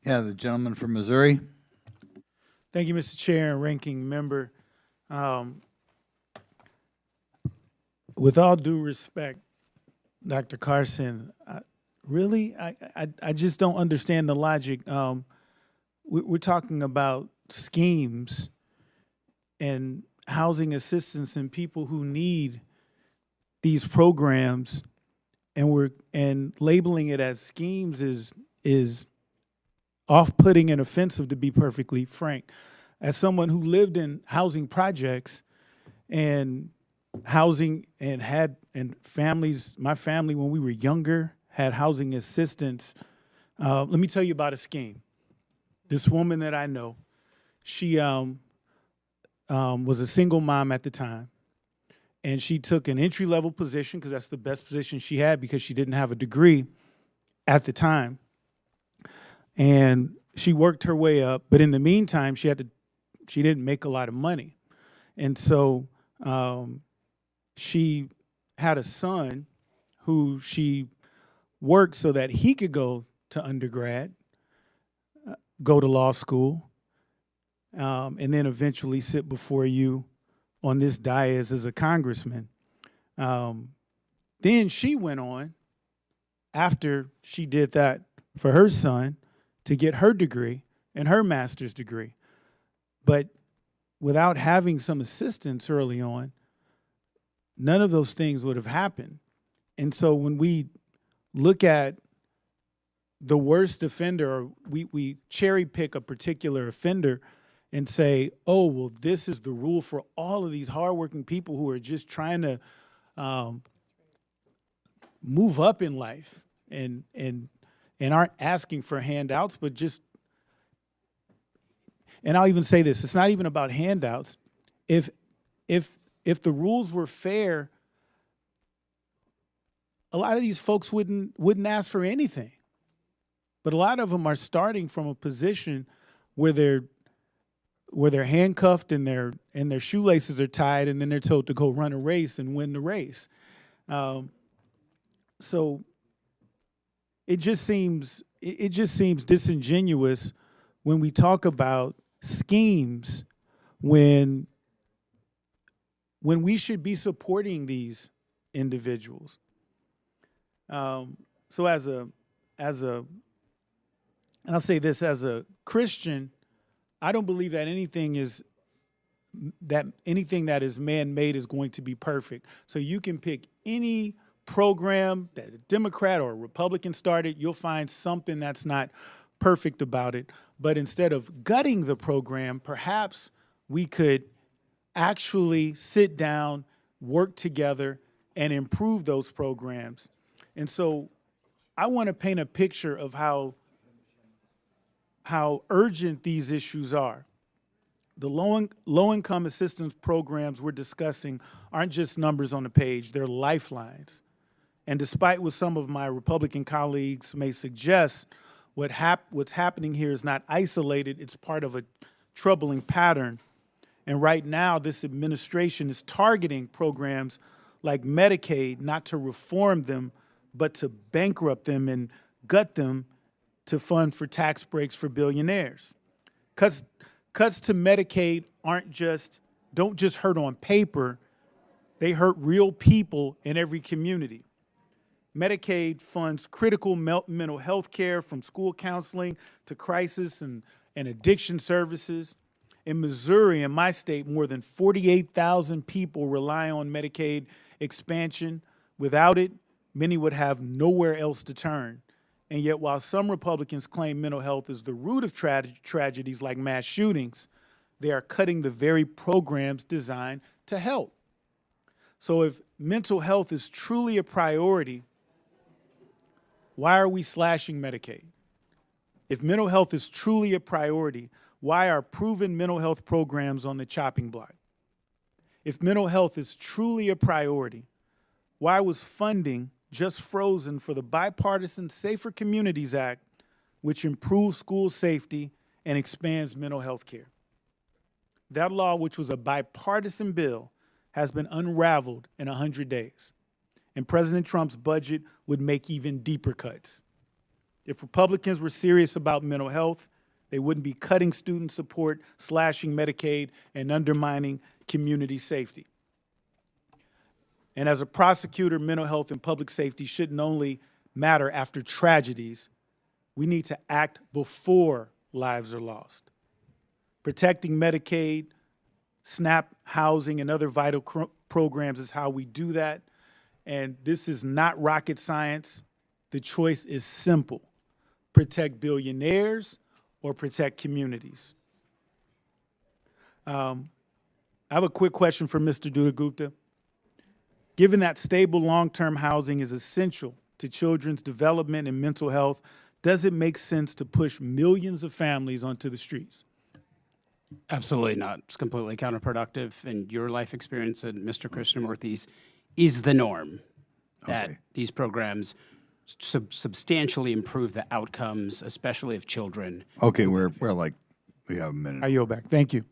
Yeah, the gentleman from Missouri. Thank you, Mr. Chair and Ranking Member. With all due respect, Dr. Carson, I just don't understand the logic. We're talking about schemes and housing assistance and people who need these programs, and labeling it as schemes is off-putting and offensive, to be perfectly frank. As someone who lived in housing projects and housing and families, my family when we were younger had housing assistance. Let me tell you about a scheme. This woman that I know, she was a single mom at the time, and she took an entry-level position because that's the best position she had because she didn't have a degree at the time. And she worked her way up, but in the meantime, she didn't make a lot of money. And so she had a son who she worked so that he could go to undergrad, go to law school, and then eventually sit before you on this dais as a congressman. Then she went on, after she did that for her son, to get her degree and her master's degree. But without having some assistance early on, none of those things would have happened. And so when we look at the worst offender, or we cherry pick a particular offender and say, oh, well, this is the rule for all of these hardworking people who are just trying to move up in life and aren't asking for handouts, but just, and I'll even say this, it's not even about handouts. If the rules were fair, a lot of these folks wouldn't ask for anything. But a lot of them are starting from a position where they're handcuffed and their shoelaces are tied, and then they're told to go run a race and win the race. So it just seems disingenuous when we talk about schemes when we should be supporting these individuals. So as a I'll say this, as a Christian, I don't believe that anything that is man-made is going to be perfect. So you can pick any program that a Democrat or a Republican started, you'll find something that's not perfect about it. But instead of gutting the program, perhaps we could actually sit down, work together, and improve those programs. And so I want to paint a picture of how urgent these issues are. The low-income assistance programs we're discussing aren't just numbers on the page, they're lifelines. And despite what some of my Republican colleagues may suggest, what's happening here is not isolated, it's part of a troubling pattern. And right now, this administration is targeting programs like Medicaid, not to reform them, but to bankrupt them and gut them to fund for tax breaks for billionaires. Cuts to Medicaid don't just hurt on paper, they hurt real people in every community. Medicaid funds critical mental health care, from school counseling to crisis and addiction services. In Missouri, in my state, more than 48,000 people rely on Medicaid expansion. Without it, many would have nowhere else to turn. And yet, while some Republicans claim mental health is the root of tragedies like mass shootings, they are cutting the very programs designed to help. So if mental health is truly a priority, why are we slashing Medicaid? If mental health is truly a priority, why are proven mental health programs on the chopping block? If mental health is truly a priority, why was funding just frozen for the bipartisan Safer Communities Act, which improves school safety and expands mental health care? That law, which was a bipartisan bill, has been unraveled in 100 days. And President Trump's budget would make even deeper cuts. If Republicans were serious about mental health, they wouldn't be cutting student support, slashing Medicaid, and undermining community safety. And as a prosecutor, mental health and public safety shouldn't only matter after tragedies. We need to act before lives are lost. Protecting Medicaid, SNAP housing, and other vital programs is how we do that. And this is not rocket science. The choice is simple. Protect billionaires or protect communities. I have a quick question for Mr. Dutta-Gupta. Given that stable long-term housing is essential to children's development and mental health, does it make sense to push millions of families onto the streets? Absolutely not. It's completely counterproductive. And your life experience and Mr. Krishnamurthy's is the norm. That these programs substantially improve the outcomes, especially of children. Okay, we're like, we have a minute. I yield back. Thank you.